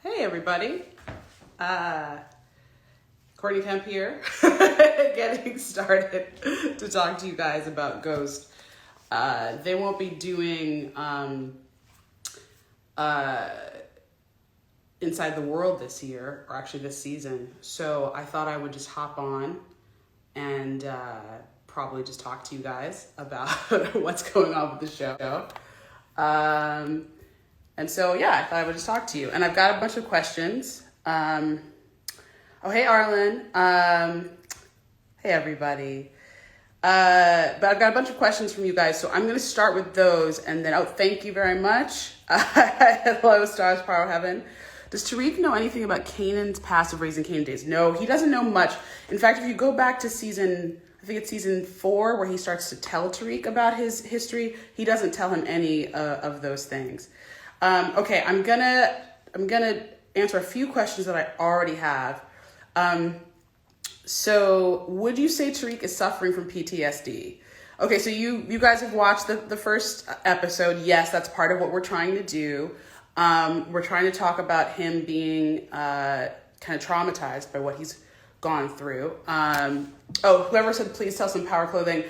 Hey everybody, Courtney Kemp here, getting started to talk to you guys about Ghost. They won't be doing Inside the World this year, or actually this season, so I thought I would just hop on and probably just talk to you guys about what's going on with the show. And so, yeah, I thought I would just talk to you. And I've got a bunch of questions. Oh, hey, Arlen. Hey, everybody. But I've got a bunch of questions from you guys, so I'm going to start with those. And then, thank you very much. Hello, Stars, Power Heaven. Does Tariq know anything about Canon's past of Raising Canon days? No, he doesn't know much. In fact, if you go back to season 4, where he starts to tell Tariq about his history, he doesn't tell him any of those things. Okay, I'm gonna answer a few questions that I already have. So would you say Tariq is suffering from PTSD? Okay, so you guys have watched the first episode. Yes, that's part of what we're trying to do. We're trying to talk about him being kind of traumatized by what he's gone through. Whoever said please sell some power clothing.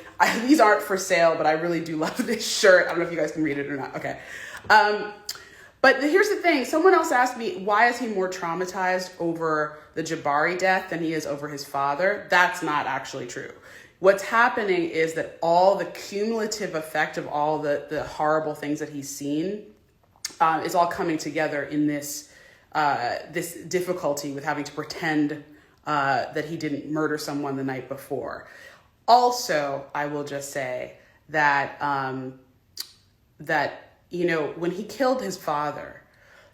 These aren't for sale, but I really do love this shirt. I don't know if you guys can read it or not. Okay. But here's the thing. Someone else asked me, why is he more traumatized over the Jabari death than he is over his father? That's not actually true. What's happening is that all the cumulative effect of all the horrible things that he's seen is all coming together in this difficulty with having to pretend that he didn't murder someone the night before. Also, I will just say that when he killed his father,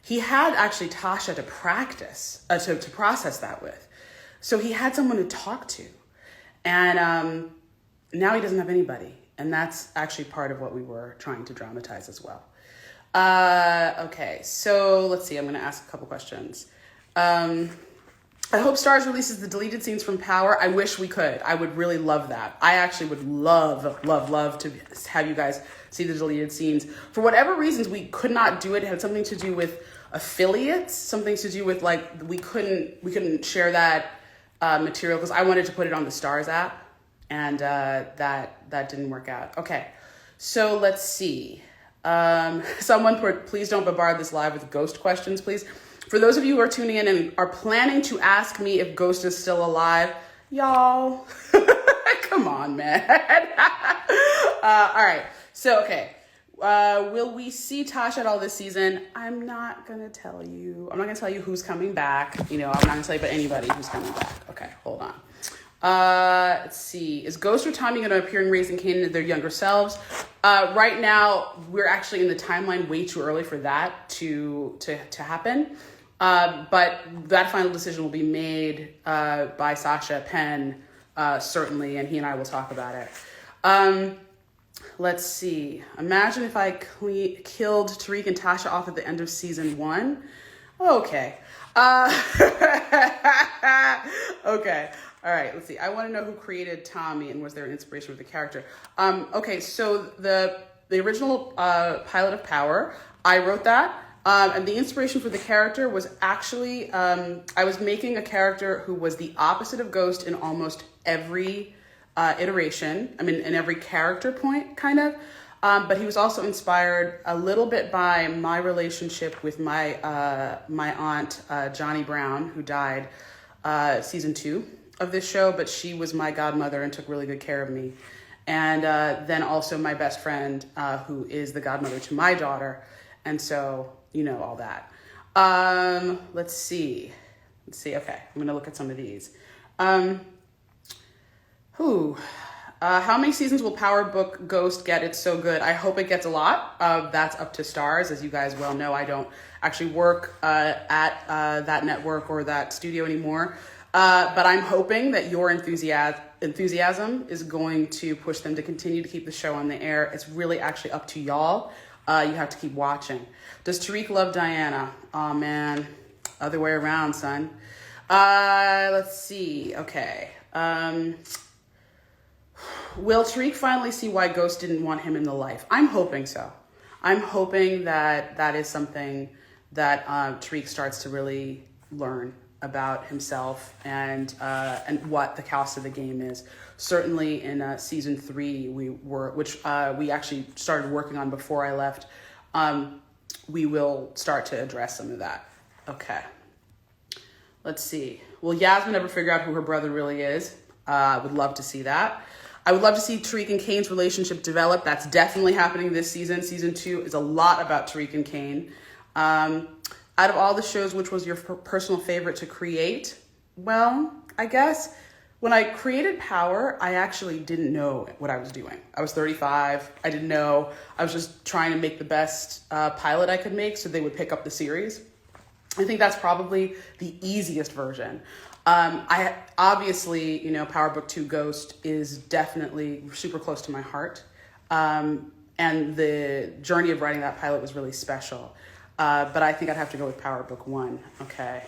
he had actually Tasha to practice, to process that with. So he had someone to talk to. And now he doesn't have anybody. And that's actually part of what we were trying to dramatize as well. Okay, so let's see. I'm going to ask a couple questions. I hope Starz releases the deleted scenes from Power. I wish we could. I would really love that. I actually would love to have you guys see the deleted scenes. For whatever reasons, we could not do it. It had something to do with affiliates, something to do with we couldn't share that material because I wanted to put it on the Starz app, and that didn't work out. Okay, so let's see. Someone put, please don't bombard this live with ghost questions, please. For those of you who are tuning in and are planning to ask me if Ghost is still alive, y'all, come on, man. All right. So, okay. Will we see Tasha at all this season? I'm not going to tell you. I'm not going to tell you who's coming back. I'm not going to tell you about anybody who's coming back. Okay, hold on. Let's see. Is Ghost or Tommy going to appear in Raising Canon as their younger selves? Right now, we're actually in the timeline way too early for that to happen. But that final decision will be made by Sasha Penn, certainly, and he and I will talk about it. Let's see. Imagine if I killed Tariq and Tasha off at the end of season 1. Okay. Okay. All right. Let's see. I want to know who created Tommy and was there an inspiration with the character. Okay. So the original pilot of Power, I wrote that. And the inspiration for the character was actually, I was making a character who was the opposite of Ghost in almost every iteration. I mean, in every character point, kind of. But he was also inspired a little bit by my relationship with my aunt, Johnny Brown, who died season 2 of this show. But she was my godmother and took really good care of me. And then also my best friend, who is the godmother to my daughter. And so, all that. Let's see. Okay, I'm going to look at some of these. How many seasons will Power Book Ghost get? It's so good. I hope it gets a lot. That's up to Starz. As you guys well know, I don't actually work at that network or that studio anymore. But I'm hoping that your enthusiasm is going to push them to continue to keep the show on the air. It's really actually up to y'all. You have to keep watching. Does Tariq love Diana? Oh, man. Other way around, son. Let's see. Okay. Will Tariq finally see why Ghost didn't want him in the life? I'm hoping so. I'm hoping that is something that Tariq starts to really learn about himself and what the cost of the game is. Certainly in season 3, which we actually started working on before I left, we will start to address some of that. Okay. Let's see. Will Yasmin ever figure out who her brother really is? I would love to see that. I would love to see Tariq and Kane's relationship develop. That's definitely happening this season. Season 2 is a lot about Tariq and Kane. Out of all the shows, which was your personal favorite to create? Well, I guess when I created Power, I actually didn't know what I was doing. I was 35. I didn't know. I was just trying to make the best pilot I could make so they would pick up the series. I think that's probably the easiest version. I obviously, Power Book 2 Ghost is definitely super close to my heart. And the journey of writing that pilot was really special. But I think I'd have to go with Power Book 1. Okay,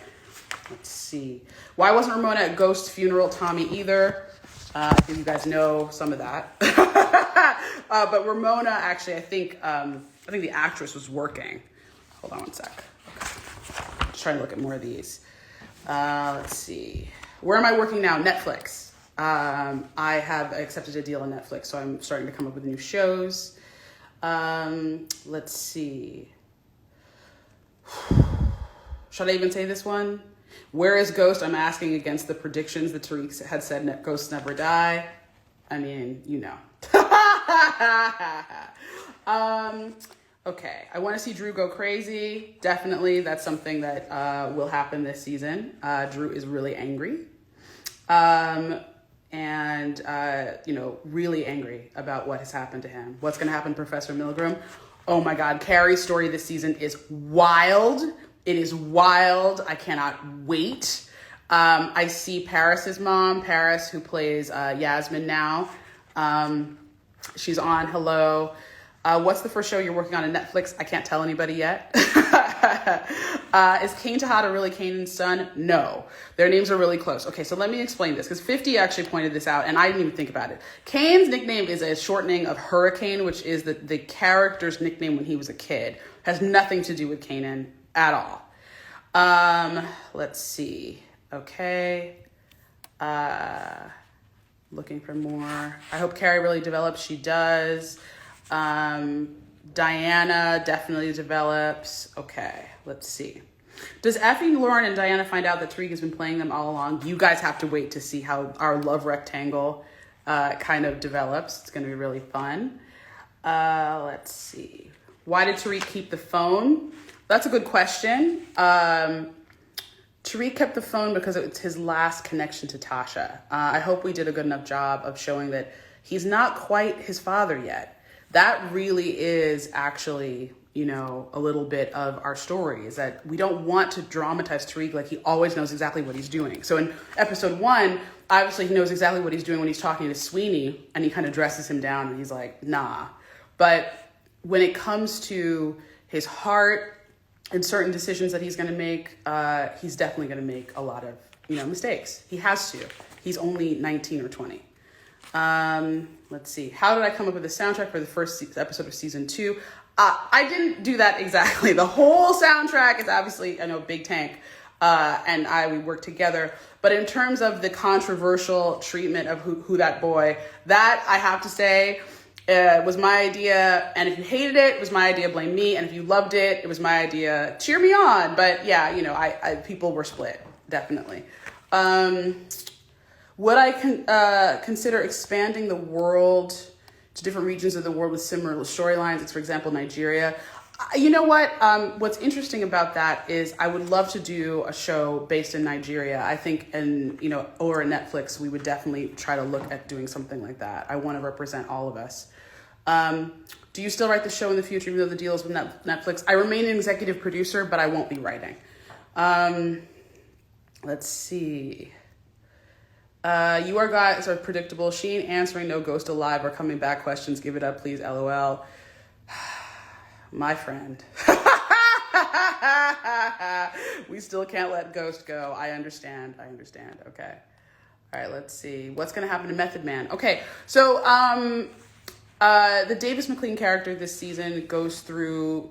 let's see. Why wasn't Ramona at Ghost's funeral? Tommy either. I think you guys know some of that. But Ramona, actually, I think the actress was working. Hold on one sec. Okay. Just trying to look at more of these. Let's see. Where am I working now? Netflix. I have accepted a deal on Netflix, so I'm starting to come up with new shows. Let's see. Should I even say this one? Where is Ghost? I'm asking against the predictions that Tariq had said ghosts never die. I mean, Okay, I want to see Drew go crazy. Definitely, that's something that will happen this season. Drew is really angry. Really angry about what has happened to him. What's going to happen to Professor Milgram? Oh my God, Carrie's story this season is wild. It is wild. I cannot wait. I see Paris's mom, Paris, who plays Yasmin now. She's on Hello. What's the first show you're working on Netflix? I can't tell anybody yet. Is Kane Tejada really Kanan's son? No. Their names are really close. Okay, so let me explain this, because 50 actually pointed this out, and I didn't even think about it. Kane's nickname is a shortening of Hurricane, which is the character's nickname when he was a kid. Has nothing to do with Kanan at all. Let's see. Okay. Looking for more. I hope Carrie really develops. She does. Diana definitely develops. Okay, let's see. Does Effie, Lauren, and Diana find out that Tariq has been playing them all along? You guys have to wait to see how our love rectangle kind of develops. It's going to be really fun. Let's see. Why did Tariq keep the phone? That's a good question. Tariq kept the phone because it's his last connection to Tasha. I hope we did a good enough job of showing that he's not quite his father yet. That really is actually, a little bit of our story, is that we don't want to dramatize Tariq like he always knows exactly what he's doing. So in episode 1, obviously he knows exactly what he's doing when he's talking to Sweeney, and he kind of dresses him down and he's like, nah. But when it comes to his heart and certain decisions that he's going to make, he's definitely going to make a lot of, mistakes. He has to. He's only 19 or 20. Let's see. How did I come up with the soundtrack for the first episode of season 2? I didn't do that exactly. The whole soundtrack is obviously, Big Tank, and we work together. But in terms of the controversial treatment of who that boy, that I have to say was my idea. And if you hated it, it was my idea, blame me. And if you loved it, it was my idea, cheer me on. But yeah, people were split, definitely. Would I consider expanding the world to different regions of the world with similar storylines? It's, for example, Nigeria. You know what? What's interesting about that is I would love to do a show based in Nigeria. I think, over at Netflix, we would definitely try to look at doing something like that. I want to represent all of us. Do you still write the show in the future, even though the deal is with Netflix? I remain an executive producer, but I won't be writing. Let's see. You are guys are predictable. Sheen answering no ghost alive or coming back questions. Give it up, please. LOL. My friend. We still can't let Ghost go. I understand. Okay. All right, let's see. What's going to happen to Method Man? Okay, so The Davis McLean character this season goes through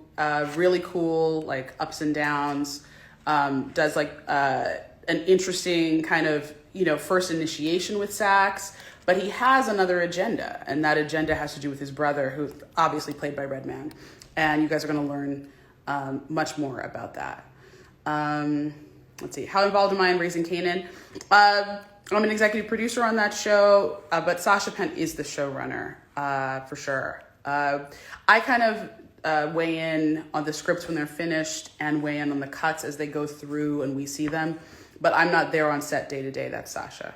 really cool like ups and downs. Does like an interesting kind of first initiation with Sax, but he has another agenda, and that agenda has to do with his brother, who's obviously played by Redman, and you guys are going to learn much more about that. Let's see, how involved am I in Raising Kanan? I'm an executive producer on that show, but Sasha Penn is the showrunner for sure. I kind of weigh in on the scripts when they're finished and weigh in on the cuts as they go through and we see them, but I'm not there on set day to day. That's Sasha.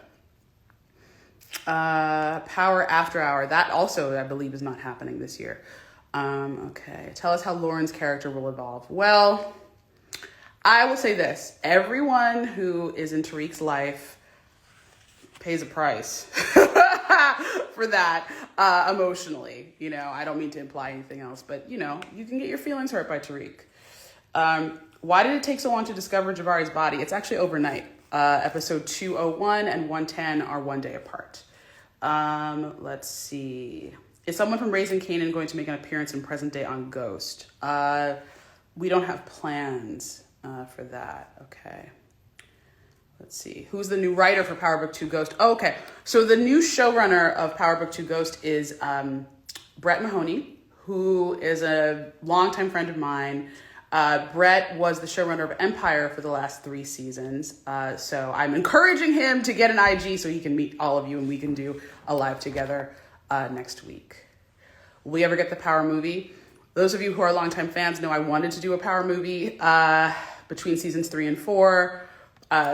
Power After Hour, that also I believe is not happening this year. Okay, tell us how Lauren's character will evolve. Well, I will say this: everyone who is in Tariq's life pays a price for that emotionally. I don't mean to imply anything else, but you can get your feelings hurt by Tariq. Why did it take so long to discover Jabari's body? It's actually overnight. Episode 201 and 110 are one day apart. Let's see. Is someone from Raising Kanan going to make an appearance in present day on Ghost? We don't have plans for that. Okay. Let's see. Who's the new writer for Power Book 2 Ghost? Oh, okay. So the new showrunner of Power Book 2 Ghost is Brett Mahoney, who is a longtime friend of mine. Brett was the showrunner of Empire for the last 3 seasons. So I'm encouraging him to get an IG so he can meet all of you and we can do a live together next week. Will we ever get the Power movie? Those of you who are longtime fans know I wanted to do a Power movie between seasons 3 and 4.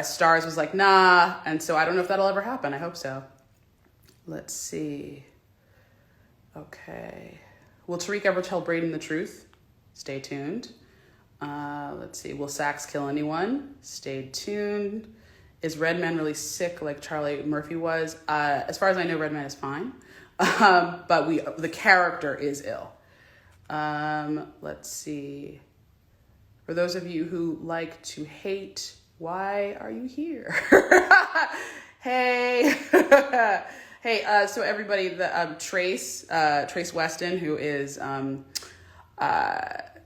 Stars was like, nah. And so I don't know if that'll ever happen. I hope so. Let's see. Okay. Will Tariq ever tell Brayden the truth? Stay tuned. Let's see. Will Sax kill anyone? Stay tuned. Is Redman really sick like Charlie Murphy was? As far as I know, Redman is fine. But the character is ill. Let's see. For those of you who like to hate, why are you here? Hey. Hey, so everybody, the Trace Weston, who is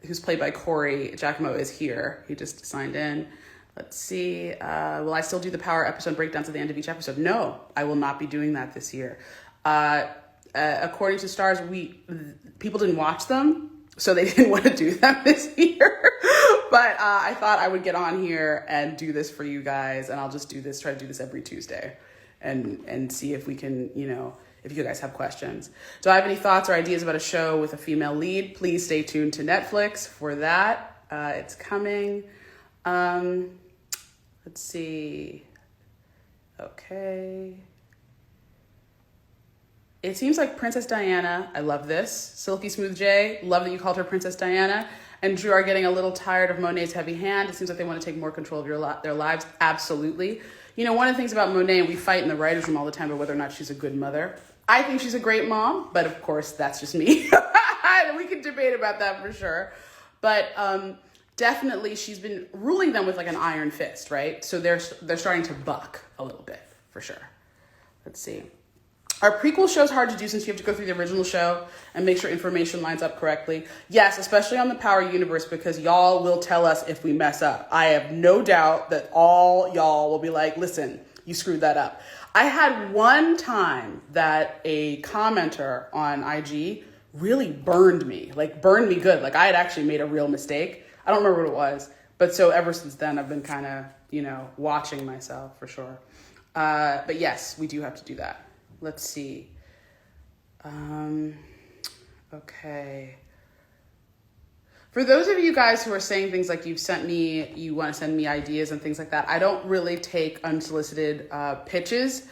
who's played by Corey Giacomo, is here. He just signed in. Let's see. Will I still do the Power episode breakdowns at the end of each episode? No, I will not be doing that this year. According to Stars, people didn't watch them, so they didn't want to do them this year. But I thought I would get on here and do this for you guys, and I'll just try to do this every Tuesday, and see if we can, if you guys have questions. Do I have any thoughts or ideas about a show with a female lead? Please stay tuned to Netflix for that. It's coming. Let's see. Okay. It seems like Princess Diana, I love this. Silky Smooth J, love that you called her Princess Diana. And Drew are getting a little tired of Monet's heavy hand. It seems like they want to take more control of their lives. Absolutely. One of the things about Monet, we fight in the writer's room all the time about whether or not she's a good mother. I think she's a great mom, but of course, that's just me. We can debate about that for sure. But definitely she's been ruling them with like an iron fist, right? So they're starting to buck a little bit, for sure. Let's see. Are prequel shows hard to do since you have to go through the original show and make sure information lines up correctly? Yes, especially on the Power universe, because y'all will tell us if we mess up. I have no doubt that all y'all will be like, listen, you screwed that up. I had one time that a commenter on IG really burned me good. Like I had actually made a real mistake. I don't remember what it was. But so ever since then, I've been kind of, watching myself for sure. But yes, we do have to do that. Let's see. Okay. For those of you guys who are saying things like you want to send me ideas and things like that, I don't really take unsolicited pitches.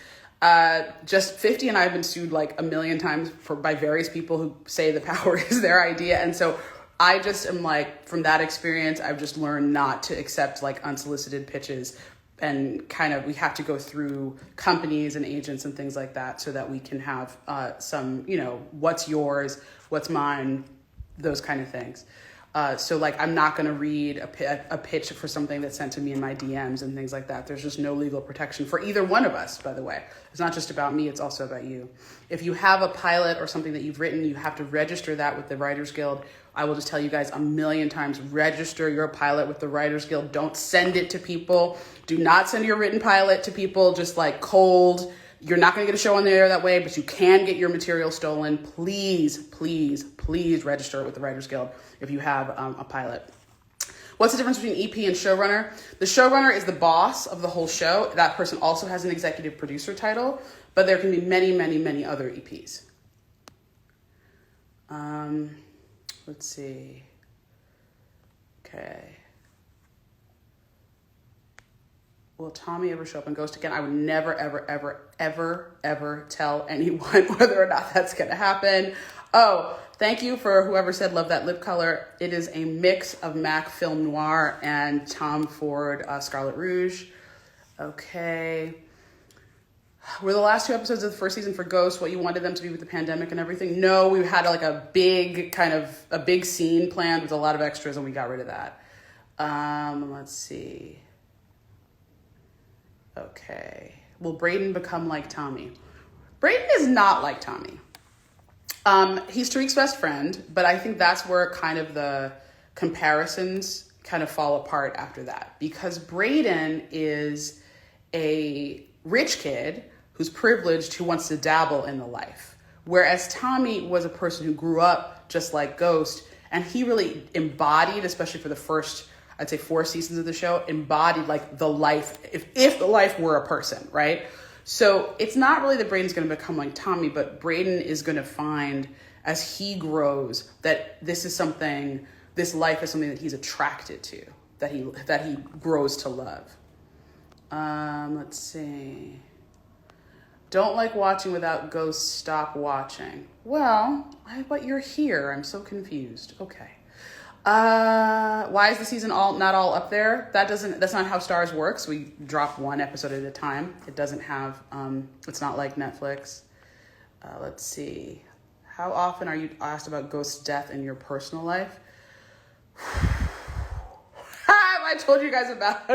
Just 50 and I have been sued like a million times by various people who say the Power is their idea. And so I just am like, from that experience, I've just learned not to accept like unsolicited pitches. And kind of, we have to go through companies and agents and things like that so that we can have some, what's yours, what's mine, those kind of things. So like, I'm not going to read a pitch for something that's sent to me in my DMs and things like that. There's just no legal protection for either one of us, by the way. It's not just about me, it's also about you. If you have a pilot or something that you've written, you have to register that with the Writers Guild. I will just tell you guys a million times, register your pilot with the Writers Guild. Don't send it to people. Do not send your written pilot to people just like cold. You're not going to get a show on the air that way, but you can get your material stolen. Please, please, please register it with the Writers Guild if you have a pilot. What's the difference between EP and showrunner? The showrunner is the boss of the whole show. That person also has an executive producer title, but there can be many, many, many other EPs. Let's see. Okay. Will Tommy ever show up in Ghost again? I would never, ever, ever, ever, ever tell anyone whether or not that's going to happen. Oh, thank you for whoever said love that lip color. It is a mix of MAC Film Noir and Tom Ford Scarlet Rouge. Okay. Were the last 2 episodes of the first season for Ghost what you wanted them to be with the pandemic and everything? No, we had like a big scene planned with a lot of extras and we got rid of that. Let's see. Okay. Will Brayden become like Tommy? Brayden is not like Tommy. He's Tariq's best friend, but I think that's where kind of the comparisons kind of fall apart after that. Because Brayden is a rich kid who's privileged, who wants to dabble in the life. Whereas Tommy was a person who grew up just like Ghost, and he really embodied, especially for the first, I'd say 4 seasons of the show, embodied like the life, if the life were a person, right? So it's not really that Brayden's going to become like Tommy, but Brayden is going to find as he grows that this life is something that he's attracted to, that he grows to love. Let's see. Don't like watching without Ghost, stop watching. Well, but you're here. I'm so confused. Okay. Why is the season not all up there? That's not how Stars works. We drop 1 episode at a time. It doesn't have, it's not like Netflix. Let's see. How often are you asked about Ghost's death in your personal life? I told you guys about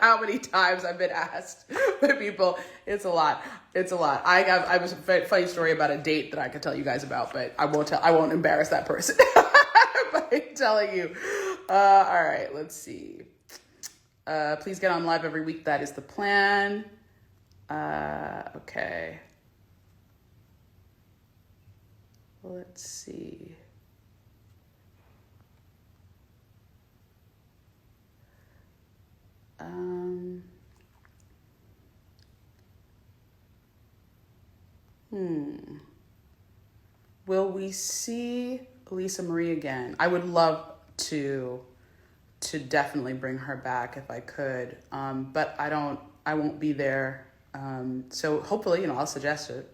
how many times I've been asked by people. It's a lot. I have a funny story about a date that I could tell you guys about, but I won't embarrass that person by telling you. All right, let's see. Please get on live every week. That is the plan. Okay. Let's see. Will we see Lisa Marie again? I would love to definitely bring her back if I could. But I won't be there. So hopefully, I'll suggest it.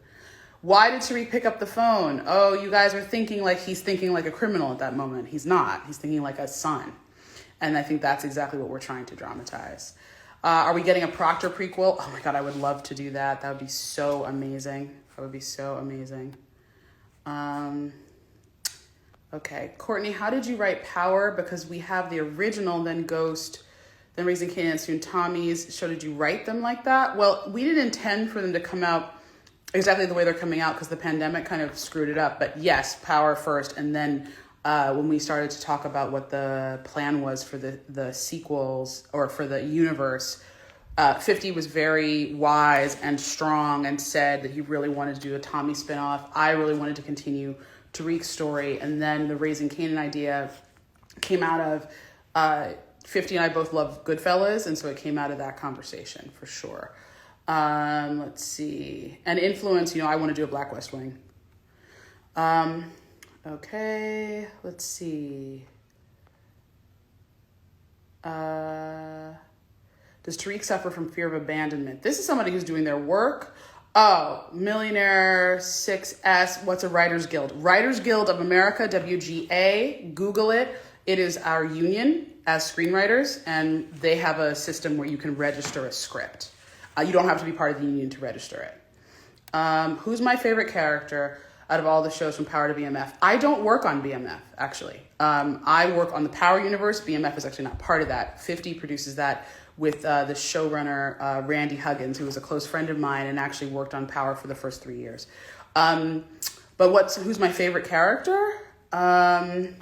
Why did Tariq pick up the phone? Oh, you guys are thinking like he's thinking like a criminal at that moment. He's not. He's thinking like a son. And I think that's exactly what we're trying to dramatize. Are we getting a Proctor prequel? Oh my God, I would love to do that. That would be so amazing. Okay, Courtney, how did you write Power? Because we have the original, then Ghost, then Raising Canon, and soon Tommy's. So did you write them like that? Well, we didn't intend for them to come out exactly the way they're coming out because the pandemic kind of screwed it up. But yes, Power first, and then when we started to talk about what the plan was for the sequels or for the universe, 50 was very wise and strong and said that he really wanted to do a Tommy spinoff. I really wanted to continue Tariq's story. And then the Raising Canon idea came out of 50 and I both love Goodfellas. And so it came out of that conversation for sure. Let's see. And influence, I want to do a Black West Wing. Okay, let's see. Does Tariq suffer from fear of abandonment? This is somebody who's doing their work. Oh, Millionaire 6S. What's a Writers Guild? Writers Guild of America, WGA. Google it. It is our union as screenwriters, and they have a system where you can register a script. You don't have to be part of the union to register it. Who's my favorite character? out of all the shows from Power to BMF. I don't work on BMF, actually. I work on the Power universe. BMF is actually not part of that. 50 produces that with the showrunner, Randy Huggins, who was a close friend of mine and actually worked on Power for the first 3 years. But who's my favorite character? I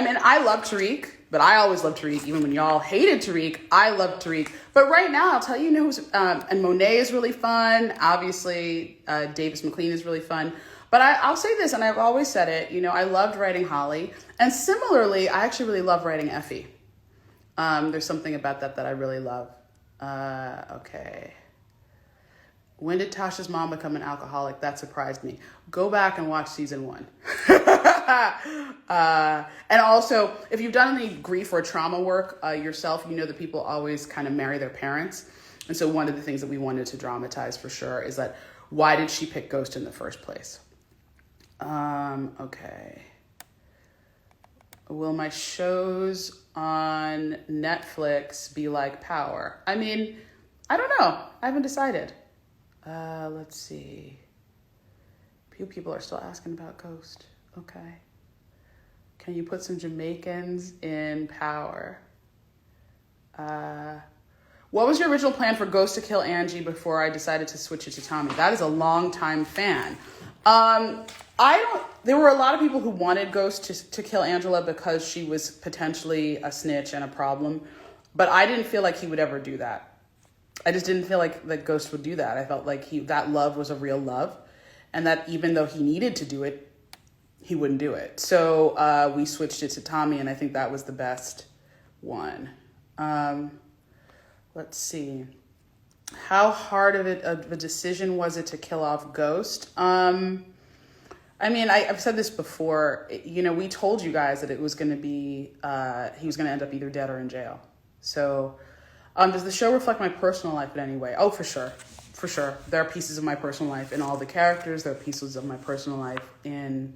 mean, I love Tariq, but I always loved Tariq. Even when y'all hated Tariq, I loved Tariq. But right now, I'll tell you, who's, and Monet is really fun. Obviously, Davis McLean is really fun. But I'll say this, and I've always said it, I loved writing Holly. And similarly, I actually really love writing Effie. There's something about that I really love. Okay. When did Tasha's mom become an alcoholic? That surprised me. Go back and watch season 1. And also, if you've done any grief or trauma work yourself, you know that people always kind of marry their parents. And so one of the things that we wanted to dramatize for sure is that why did she pick Ghost in the first place? Okay. Will my shows on Netflix be like Power? I mean, I don't know. I haven't decided. Let's see. Few people are still asking about Ghost. Okay. Can you put some Jamaicans in Power? What was your original plan for Ghost to kill Angie before I decided to switch it to Tommy? That is a long-time fan. There were a lot of people who wanted Ghost to kill Angela because she was potentially a snitch and a problem. But I didn't feel like he would ever do that. I just didn't feel like that Ghost would do that. I felt like that love was a real love. And that even though he needed to do it, he wouldn't do it. So we switched it to Tommy, and I think that was the best one. Let's see. How hard of a decision was it to kill off Ghost? I mean, I've said this before. We told you guys that it was going to be, he was going to end up either dead or in jail. So does the show reflect my personal life in any way? Oh, for sure. For sure. There are pieces of my personal life in all the characters. There are pieces of my personal life in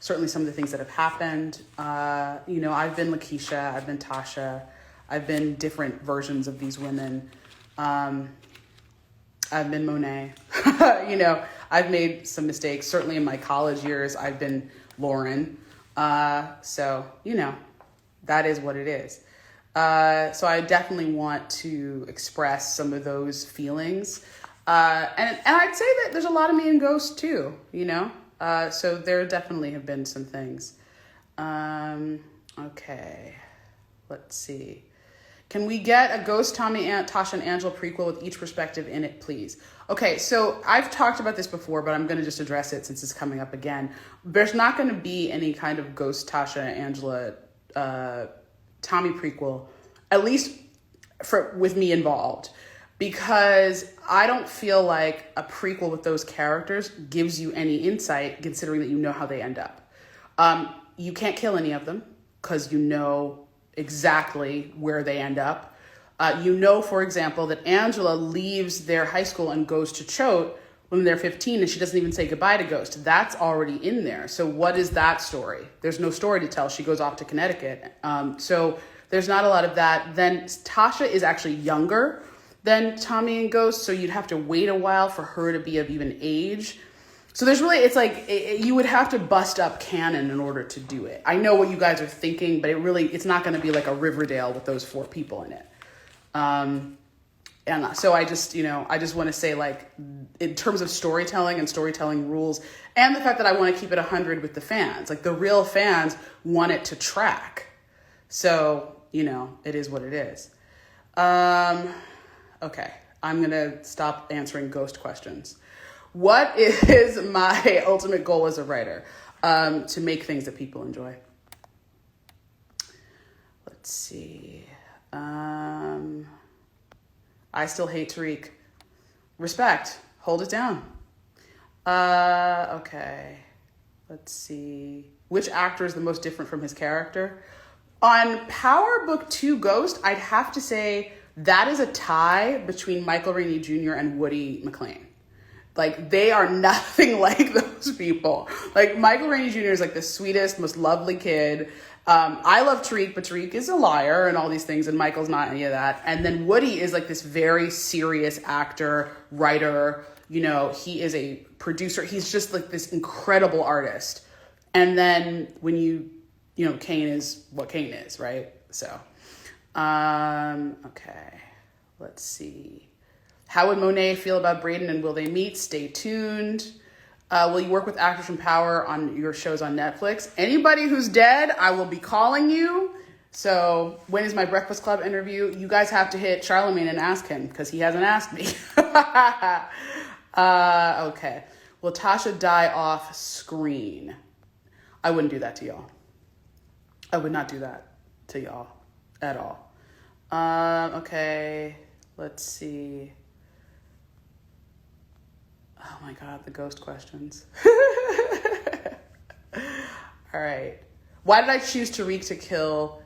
certainly some of the things that have happened. I've been Lakeisha. I've been Tasha. I've been different versions of these women. I've been Monet. I've made some mistakes. Certainly in my college years, I've been Lauren. So, that is what it is. So I definitely want to express some of those feelings. And I'd say that there's a lot of me in Ghost too, so there definitely have been some things. Okay, let's see. Can we get a Ghost, Tommy, Tasha, and Angela prequel with each perspective in it, please? Okay, so I've talked about this before, but I'm going to just address it since it's coming up again. There's not going to be any kind of Ghost, Tasha, Angela, Tommy prequel, at least with me involved, because I don't feel like a prequel with those characters gives you any insight, considering that you know how they end up. You can't kill any of them because you know exactly where they end up. For example, that Angela leaves their high school and goes to Choate when they're 15, and she doesn't even say goodbye to Ghost. That's already in there. So what is that story? There's no story to tell. She goes off to Connecticut. So there's not a lot of that. Then Tasha is actually younger than Tommy and Ghost, so you'd have to wait a while for her to be of even age. So there's really, it's like, you would have to bust up Canon in order to do it. I know what you guys are thinking, but it's not going to be like a Riverdale with those 4 people in it. And so I just want to say, like, in terms of storytelling and storytelling rules, and the fact that I want to keep it 100 with the fans, like the real fans want it to track. So, it is what it is. Okay, I'm going to stop answering Ghost questions. What is my ultimate goal as a writer? To make things that people enjoy. Let's see. I still hate Tariq. Respect. Hold it down. Okay. Let's see. Which actor is the most different from his character? On Power Book 2 Ghost, I'd have to say that is a tie between Michael Rainey Jr. and Woody McLean. Like, they are nothing like those people. Like, Michael Rainey Jr. is like the sweetest, most lovely kid. I love Tariq, but Tariq is a liar and all these things, and Michael's not any of that. And then Woody is like this very serious actor, writer, You know, he is a producer. He's just like this incredible artist. And then when you know, Kane is what Kane is, right? So, okay, let's see. How would Monet feel about Braden, and will they meet? Stay tuned. Will you work with actors from Power on your shows on Netflix? Anybody who's dead, I will be calling you. So when is my Breakfast Club interview? You guys have to hit Charlemagne and ask him, because he hasn't asked me. Okay. Will Tasha die off screen? I wouldn't do that to y'all. I would not do that to y'all at all. Okay. Let's see. Oh my God, the ghost questions. All right. Why did I choose Tariq to kill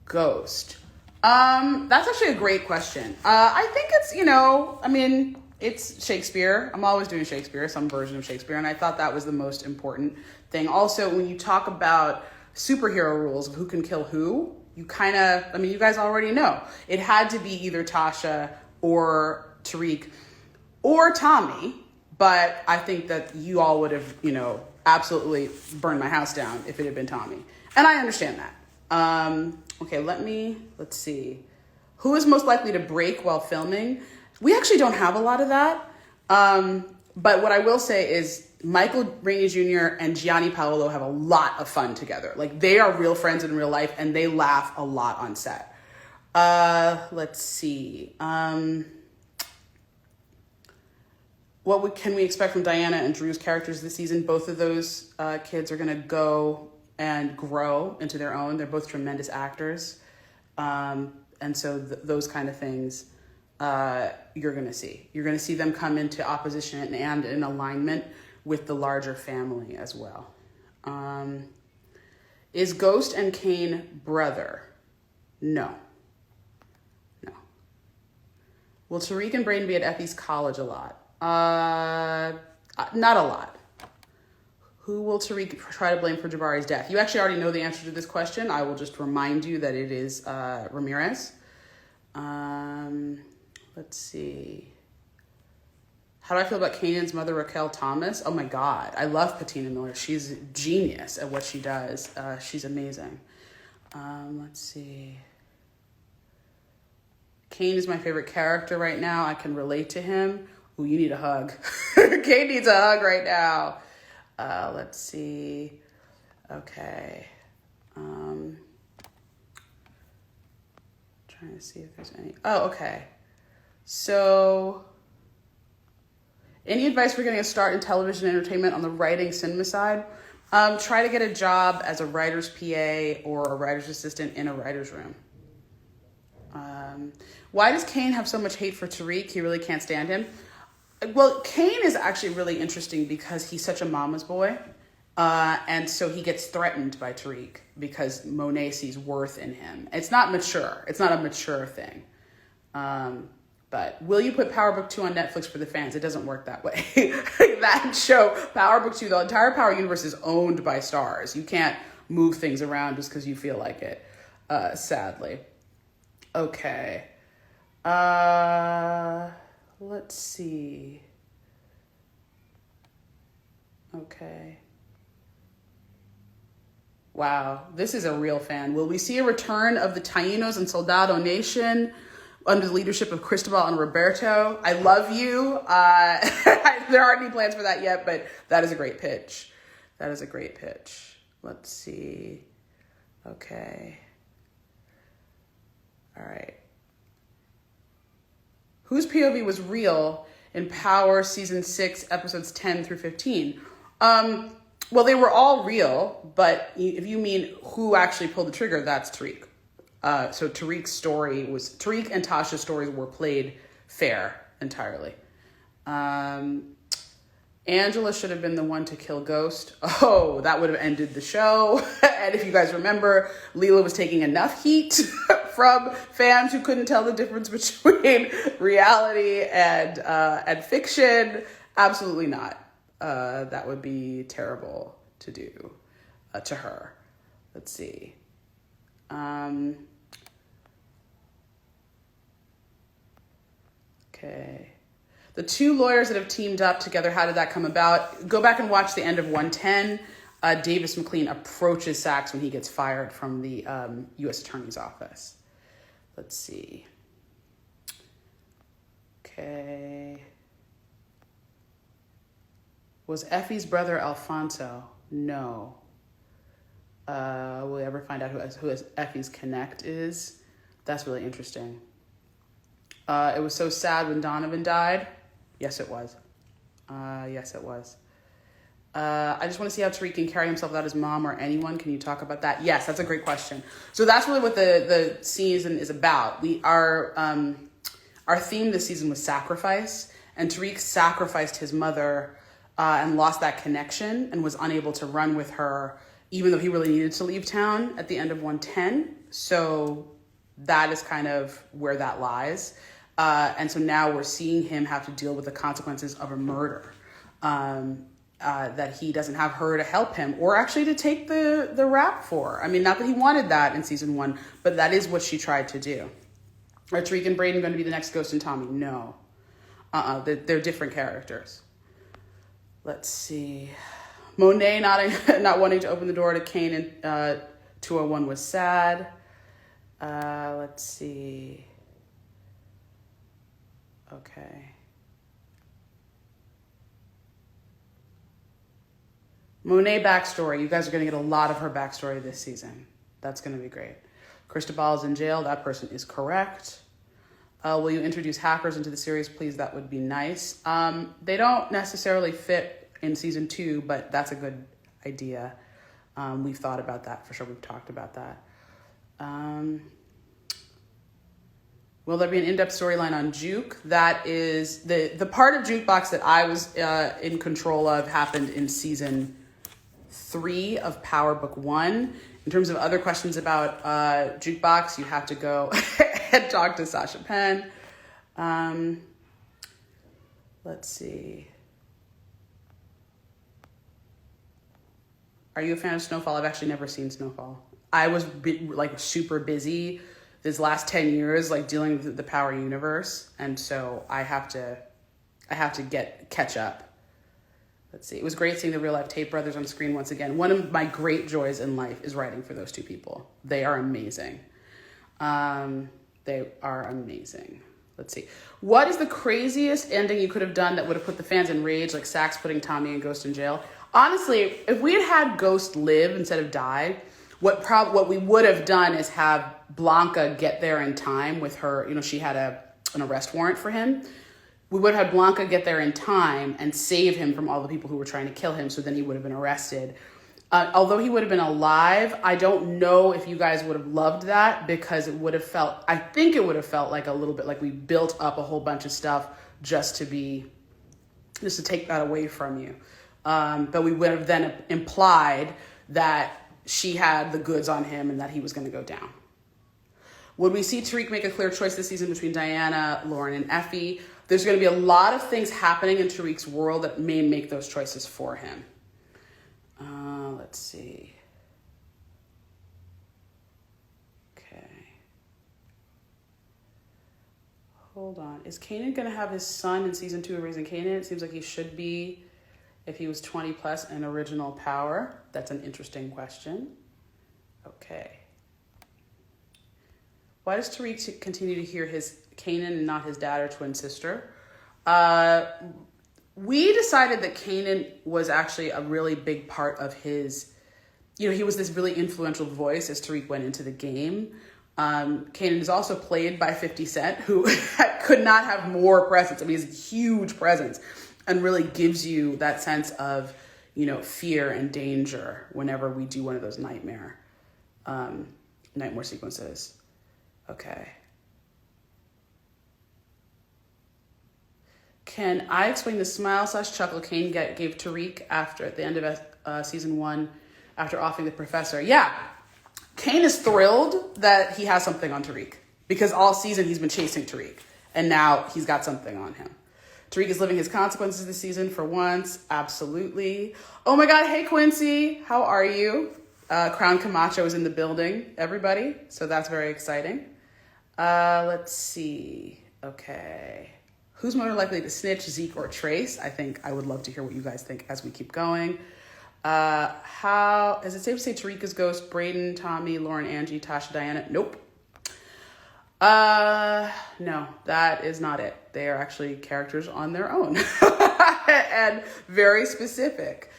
Ghost? That's actually a great question. I think it's, you know, I mean, it's Shakespeare. I'm always doing Shakespeare, some version of Shakespeare, and I thought that was the most important thing. Also, when you talk about superhero rules of who can kill who, you kind of, I mean, you guys already know. It had to be either Tasha or Tariq or Tommy, but I think that you all would have, you know, absolutely burned my house down if it had been Tommy. And I understand that. Okay, let's see. Who is most likely to break while filming? We actually don't have a lot of that. But what I will say is Michael Rainey Jr. and Gianni Paolo have a lot of fun together. Like, they are real friends in real life, and they laugh a lot on set. Let's see. What can we expect from Diana and Drew's characters this season? Both of those kids are going to go and grow into their own. They're both tremendous actors. And so those kind of things you're going to see. You're going to see them come into opposition and in alignment with the larger family as well. Is Ghost and Kane brother? No. No. Will Tariq and Braden be at Effie's college a lot? Not a lot. Who will Tariq try to blame for Jabari's death? You actually already know the answer to this question. I will just remind you that it is Ramirez. Let's see. How do I feel about Kanan's mother, Raquel Thomas? Oh my God. I love Patina Miller. She's a genius at what she does. She's amazing. Let's see. Kane is my favorite character right now. I can relate to him. Ooh, you need a hug. Kane needs a hug right now. Let's see. Okay. Trying to see if there's any. Oh, okay. So, any advice for getting a start in television entertainment on the writing cinema side? Try to get a job as a writer's PA or a writer's assistant in a writer's room. Why does Kane have so much hate for Tariq? He really can't stand him. Well, Kane is actually really interesting because he's such a mama's boy. And so he gets threatened by Tariq because Monet sees worth in him. It's not mature. It's not a mature thing. But will you put Power Book 2 on Netflix for the fans? It doesn't work that way. That show, Power Book 2, the entire Power universe is owned by stars. You can't move things around just because you feel like it, sadly. Okay. Let's see. Okay. Wow, this is a real fan. Will we see a return of the Taínos and Soldado Nation under the leadership of Cristobal and Roberto? I love you. There aren't any plans for that yet, but that is a great pitch. That is a great pitch. Let's see. Okay. All right. Whose POV was real in Power Season 6, Episodes 10 through 15? Well, they were all real, but if you mean who actually pulled the trigger, that's Tariq. So Tariq and Tasha's stories were played fair entirely. Angela should have been the one to kill Ghost. Oh, that would have ended the show. And if you guys remember, Leela was taking enough heat from fans who couldn't tell the difference between reality and fiction. Absolutely not. That would be terrible to do to her. Let's see. Okay. The two lawyers that have teamed up together, how did that come about? Go back and watch the end of 110. Davis McLean approaches Sachs when he gets fired from the U.S. Attorney's Office. Let's see. Okay. Was Effie's brother Alfonso? No. Will we ever find out who Effie's Connect is? That's really interesting. It was so sad when Donovan died. Yes, it was. Yes, it was. I just want to see how Tariq can carry himself without his mom or anyone. Can you talk about that? Yes, that's a great question. So that's really what the season is about. Our theme this season was sacrifice, and Tariq sacrificed his mother and lost that connection and was unable to run with her, even though he really needed to leave town at the end of 110. So that is kind of where that lies. And so now we're seeing him have to deal with the consequences of a murder. That he doesn't have her to help him or actually to take the rap for. I mean, not that he wanted that in season 1, but that is what she tried to do. Are Tariq and Brayden going to be the next Ghost and Tommy? No. They're different characters. Let's see. Monet not wanting to open the door to Kane in 201 was sad. Let's see. Okay. Monet backstory. You guys are going to get a lot of her backstory this season. That's going to be great. Cristobal's in jail. That person is correct. Will you introduce hackers into the series, please? That would be nice. They don't necessarily fit in season 2, but that's a good idea. We've thought about that for sure. We've talked about that. Will there be an in-depth storyline on Juke? That is the part of Jukebox that I was in control of happened in season 3 of Power Book 1. In terms of other questions about Jukebox, you have to go and talk to Sasha Penn. Let's see. Are you a fan of Snowfall? I've actually never seen Snowfall. I was super busy this last 10 years, dealing with the Power universe. And so I have to catch up. Let's see. It was great seeing the real life Tate brothers on screen once again. One of my great joys in life is writing for those two people. They are amazing. They are amazing. Let's see. What is the craziest ending you could have done that would have put the fans in rage, like Sax putting Tommy and Ghost in jail? Honestly, if we had had Ghost live instead of die, what we would have done is have Blanca get there in time with her. She had an arrest warrant for him. We would have had Blanca get there in time and save him from all the people who were trying to kill him, so then he would have been arrested. Although he would have been alive, I don't know if you guys would have loved that, because it would have felt like a little bit like we built up a whole bunch of stuff just to take that away from you. But we would have then implied that she had the goods on him and that he was going to go down. Would we see Tariq make a clear choice this season between Diana, Lauren, and Effie? There's going to be a lot of things happening in Tariq's world that may make those choices for him. Let's see. Okay. Hold on. Is Kanan going to have his son in season 2 of Raising Kanan? It seems like he should be if he was 20 plus in original Power. That's an interesting question. Okay. Why does Tariq continue to hear his Kanan and not his dad or twin sister? We decided that Kanan was actually a really big part of his, he was this really influential voice as Tariq went into the game. Kanan is also played by 50 Cent, who could not have more presence. I mean, he's a huge presence and really gives you that sense of, fear and danger whenever we do one of those nightmare sequences. Okay. Can I explain the smile/chuckle Kane gave Tariq at the end of season 1 after offing the professor? Yeah. Kane is thrilled that he has something on Tariq, because all season he's been chasing Tariq and now he's got something on him. Tariq is living his consequences this season for once. Absolutely. Oh my God. Hey, Quincy. How are you? Crown Camacho is in the building, everybody. So that's very exciting. Let's see. Okay. Who's more likely to snitch, Zeke or Trace? I would love to hear what you guys think as we keep going. How is it safe to say Tariq is Ghost, Braden, Tommy, Lauren, Angie, Tasha, Diana? Nope. No, that is not it. They are actually characters on their own and very specific.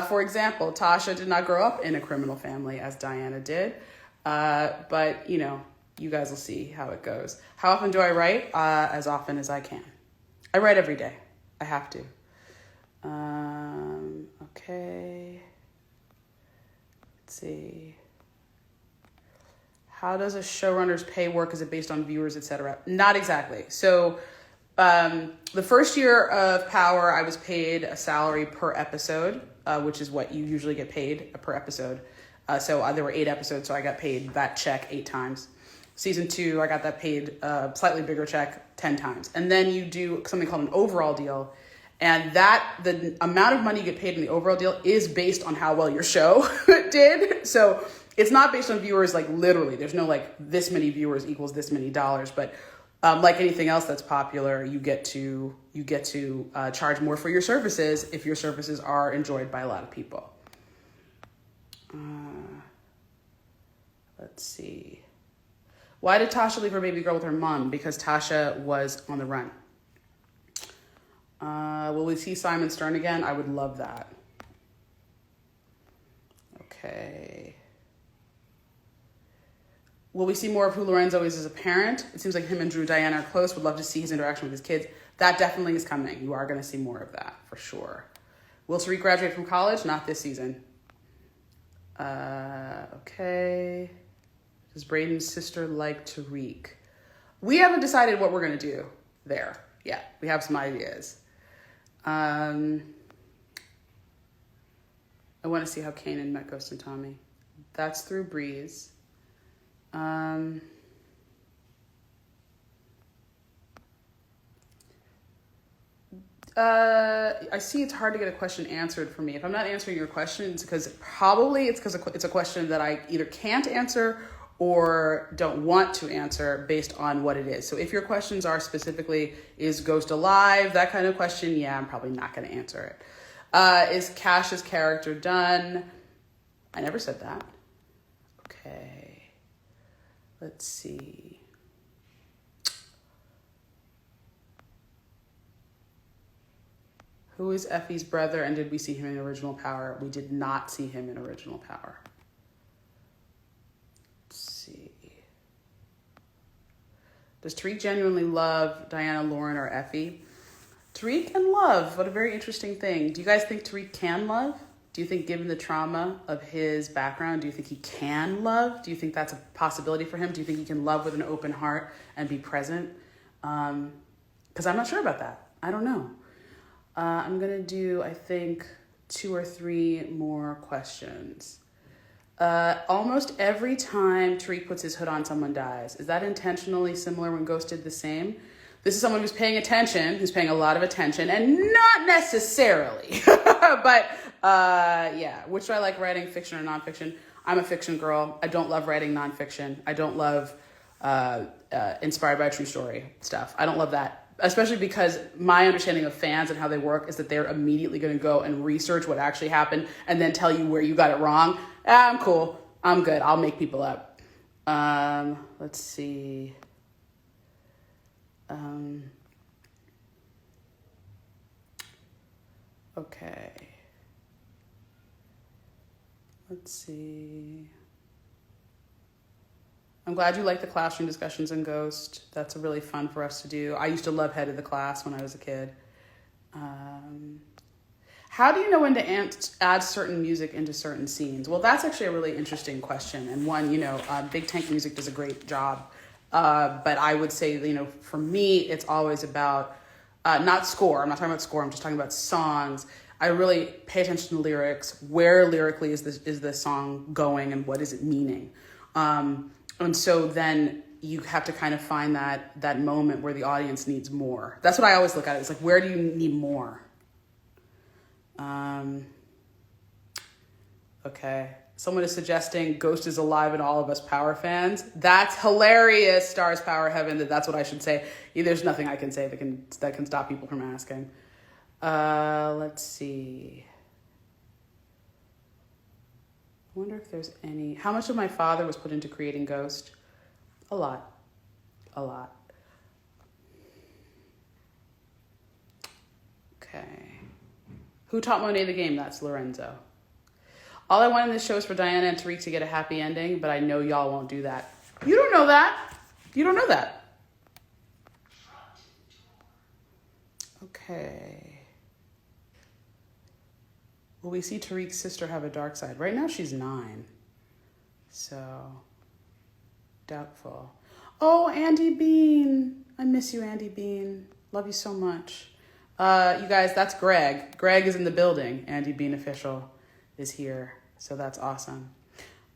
For example, Tasha did not grow up in a criminal family as Diana did. But you guys will see how it goes. How often do I write? As often as I can. I write every day. I have to. Okay. Let's see. How does a showrunner's pay work? Is it based on viewers, etc.? Not exactly. So the first year of Power, I was paid a salary per episode, which is what you usually get paid per episode. So there were 8 episodes, so I got paid that check 8 times. Season 2, I got that paid slightly bigger check 10 times. And then you do something called an overall deal. And the amount of money you get paid in the overall deal is based on how well your show did. So it's not based on viewers, like literally. There's no like this many viewers equals this many dollars. But like anything else that's popular, you get to charge more for your services if your services are enjoyed by a lot of people. Let's see. Why did Tasha leave her baby girl with her mom? Because Tasha was on the run. Will we see Simon Stern again? I would love that. Okay. Will we see more of who Lorenzo is as a parent? It seems like him and Drew Diana are close. Would love to see his interaction with his kids. That definitely is coming. You are going to see more of that for sure. Will Tariq graduate from college? Not this season. Okay. Does Braden's sister like Tariq? We haven't decided what we're going to do there yet. We have some ideas. I want to see how Canon met Ghost and Tommy. That's through Breeze. I see it's hard to get a question answered for me. If I'm not answering your question, it's because it's a question that I either can't answer or don't want to answer based on what it is. So if your questions are specifically, is Ghost alive? That kind of question, yeah, I'm probably not going to answer it. Is Cash's character done? I never said that. Okay. Let's see. Who is Effie's brother, and did we see him in Original Power? We did not see him in Original Power. Let's see. Does Tariq genuinely love Diana, Lauren, or Effie? Tariq and love. What a very interesting thing. Do you guys think Tariq can love? Do you think, given the trauma of his background, do you think he can love? Do you think that's a possibility for him? Do you think he can love with an open heart and be present? Because I'm not sure about that. I don't know. I'm going to do, I think, 2 or 3 more questions. Almost every time Tariq puts his hood on, someone dies. Is that intentionally similar when Ghost did the same? This is someone who's paying attention, who's paying a lot of attention, and not necessarily. But yeah, which do I like writing, fiction or nonfiction? I'm a fiction girl. I don't love writing nonfiction. I don't love inspired by a true story stuff. I don't love that. Especially because my understanding of fans and how they work is that they're immediately going to go and research what actually happened and then tell you where you got it wrong. I'm cool. I'm good. I'll make people up. Let's see. Okay. Let's see. I'm glad you like the classroom discussions in Ghost. That's really fun for us to do. I used to love Head of the Class when I was a kid. How do you know when to add certain music into certain scenes? Well, that's actually a really interesting question. And one, Big Tank Music does a great job. But I would say, for me, it's always about, not score. I'm not talking about score. I'm just talking about songs. I really pay attention to lyrics. Where lyrically is the song going and what is it meaning? And so then you have to kind of find that moment where the audience needs more. That's what I always look at. It's like, where do you need more? Okay. Someone is suggesting Ghost is alive in all of us Power fans. That's hilarious, Stars Power Heaven. That's what I should say. There's nothing I can say that can stop people from asking. Let's see. I wonder if there's any... How much of my father was put into creating Ghost? A lot. A lot. Okay. Who taught Monet the game? That's Lorenzo. All I want in this show is for Diana and Tariq to get a happy ending, but I know y'all won't do that. You don't know that. You don't know that. Okay. Will we see Tariq's sister have a dark side? Right now she's 9. So, doubtful. Oh, Andy Bean. I miss you, Andy Bean. Love you so much. You guys, that's Greg. Greg is in the building. Andy Bean official is here. So that's awesome.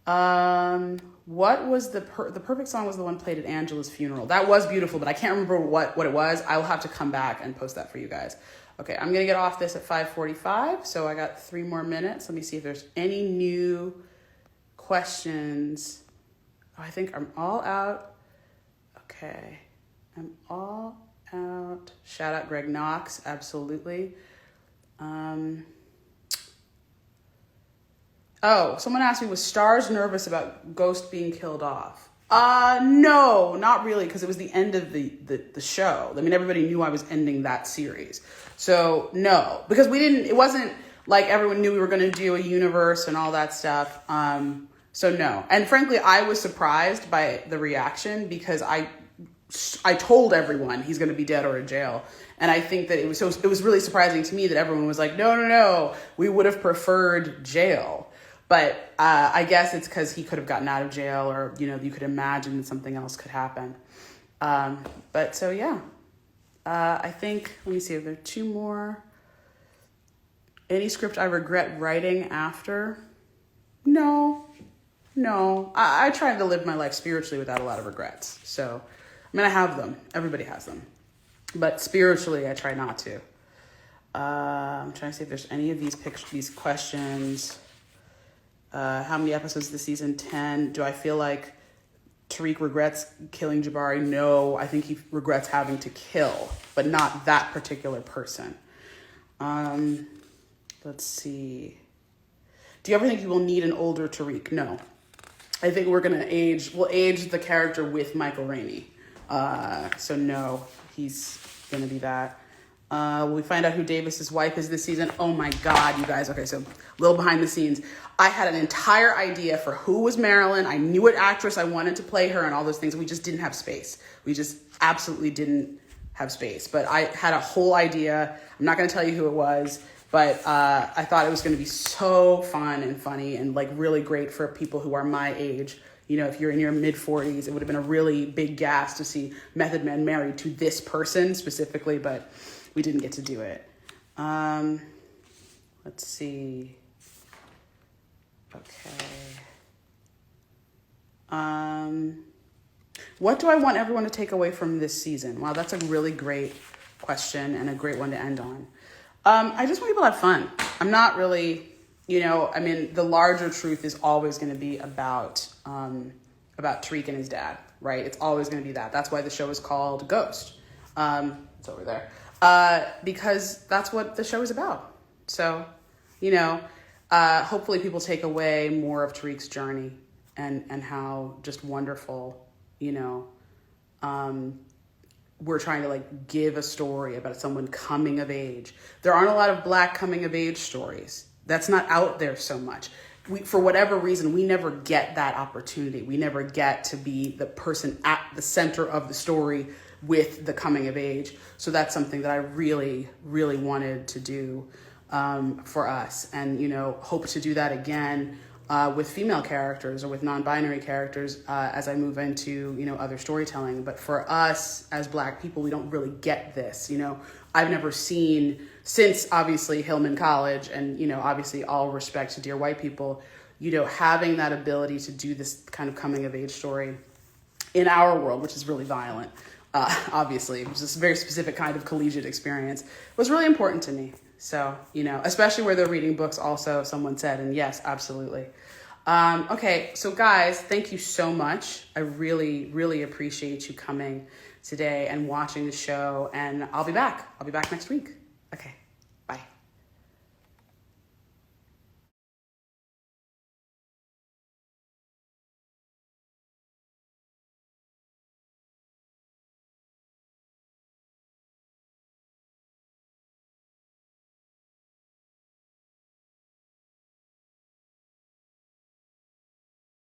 What was the perfect song was the one played at Angela's funeral. That was beautiful, but I can't remember what it was. I will have to come back and post that for you guys. Okay, I'm gonna get off this at 5:45, so I got 3 more minutes. Let me see if there's any new questions. Oh, I think I'm all out. Okay, I'm all out. Shout out Greg Knox, absolutely. Oh, someone asked me, was Stars nervous about Ghost being killed off? No, not really, because it was the end of the show. I mean, everybody knew I was ending that series. So, no, because it wasn't like everyone knew we were going to do a universe and all that stuff. So, no. And frankly, I was surprised by the reaction because I told everyone he's going to be dead or in jail. And I think that it was really surprising to me that everyone was like, no, we would have preferred jail. But I guess it's because he could have gotten out of jail or, you could imagine that something else could happen. But so, yeah, I think, let me see if there are 2 more. Any script I regret writing after? No. I try to live my life spiritually without a lot of regrets. So, I mean, I have them. Everybody has them. But spiritually, I try not to. I'm trying to see if there's any of these questions. How many episodes this season? 10. Do I feel like Tariq regrets killing Jabari? No, I think he regrets having to kill, but not that particular person. Let's see. Do you ever think you will need an older Tariq? No. I think we'll age the character with Michael Rainey. So no, he's going to be that. Will we find out who Davis's wife is this season? Oh my God, you guys. Okay, so a little behind the scenes. I had an entire idea for who was Marilyn. I knew what actress I wanted to play her and all those things. We just didn't have space. We just absolutely didn't have space. But I had a whole idea. I'm not going to tell you who it was, but I thought it was going to be so fun and funny and like really great for people who are my age. If you're in your mid-40s, it would have been a really big gas to see Method Man married to this person specifically, but we didn't get to do it. Let's see. Okay. What do I want everyone to take away from this season? Wow, that's a really great question and a great one to end on. I just want people to have fun. I'm not really, the larger truth is always going to be about Tariq and his dad, right? It's always going to be that. That's why the show is called Ghost. It's over there. Because that's what the show is about. So, hopefully people take away more of Tariq's journey and how just wonderful, we're trying to give a story about someone coming of age. There aren't a lot of Black coming of age stories. That's not out there so much. For whatever reason, we never get that opportunity. We never get to be the person at the center of the story with the coming of age. So that's something that I really, really wanted to do for us. And, hope to do that again with female characters or with non-binary characters as I move into, other storytelling. But for us as Black people, we don't really get this. I've never seen, since obviously Hillman College and, obviously all respect to Dear White People, having that ability to do this kind of coming of age story in our world, which is really violent. Obviously, which is a very specific kind of collegiate experience, was really important to me. So, especially where they're reading books also, someone said, and yes, absolutely. Okay, so guys, thank you so much. I really, really appreciate you coming today and watching the show. And I'll be back. I'll be back next week. Okay.